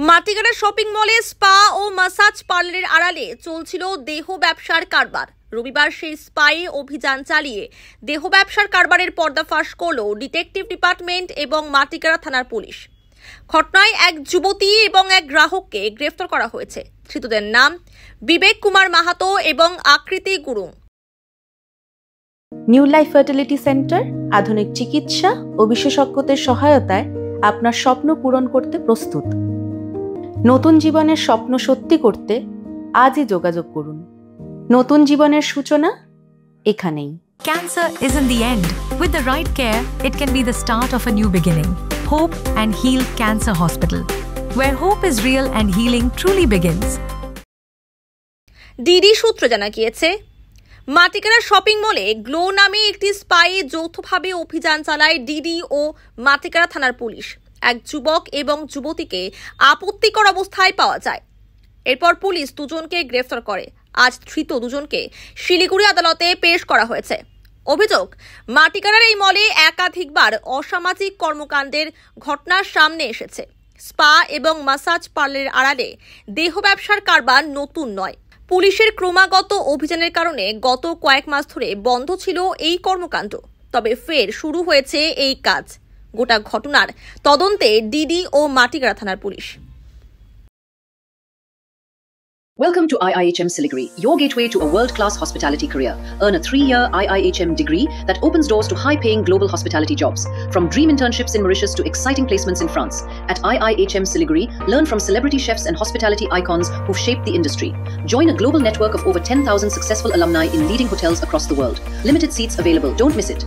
Matigara shopping মলে spa ও massage পার্লারের আড়ালে চলছিল দেহ ব্যবসার কারবার। রবিবার সেই স্পায়ে অভিযান চালিয়ে দেহ ব্যবসার কারবারের পর্দাফাশ করল ডিটেকটিভ ডিপার্টমেন্ট এবং মাটিগাড়া থানার পুলিশ। ঘটনায় এক যুবতী এবং এক গ্রাহককে গ্রেফতার করা হয়েছে। ধৃতদের নাম বিবেক কুমার মাহাতো এবং আকৃতি Gurung. New life fertility centre আধুনিক চিকিৎসা ও বিশেষজ্ঞদের সহায়তায় আপনার স্বপ্ন পূরণ করতে প্রস্তুত। নতুন জীবনের স্বপ্ন সত্যি করতে আজই যোগাযোগ করুন। নতুন জীবনের সূচনা এখানেই। Cancer isn't the end. With the right care, it can be the start of a new beginning. Hope and Heal Cancer Hospital, where hope is real and healing truly begins. DD সূত্রে জানা গিয়েছে, Matigara shopping মলে glow নামে একটি স্পায়ে যৌথভাবে অভিযান চালায় DD ও মাটিগাড়া থানার পুলিশ। এক যুবক এবং যুবতীকে আপত্তিকর অবস্থায় পাওয়া যায়। এরপর পুলিশ দুজনকে গ্রেফতার করে। আজ ধৃত দুজনকে শিলিগুড়ি আদালতে পেশ করা হয়েছে। অভিযোগ, মাটিগাড়ার এই মলে একাধিকবার অসামাজিক কর্মকাণ্ডের ঘটনা সামনে এসেছে। স্পা এবং ম্যাসাজ পার্লারের আড়ালে দেহ ব্যবসার কারবার নতুন নয়। পুলিশের ক্রমাগত অভিযানের কারণে গত কয়েক মাস ধরে বন্ধ ছিল এই কর্মকাণ্ড। তবে ফের শুরু হয়েছে এই কাজ। গোটা ঘটনার তদন্তে ডিডি ও মাটিগাড়া থানার police. Welcome to IIHM Siliguri, your gateway to a world-class hospitality career. Earn a 3-year IIHM degree that opens doors to high-paying global hospitality jobs. From dream internships in Mauritius to exciting placements in France. At IIHM Siliguri, learn from celebrity chefs and hospitality icons who've shaped the industry. Join a global network of over 10,000 successful alumni in leading hotels across the world. Limited seats available, don't miss it.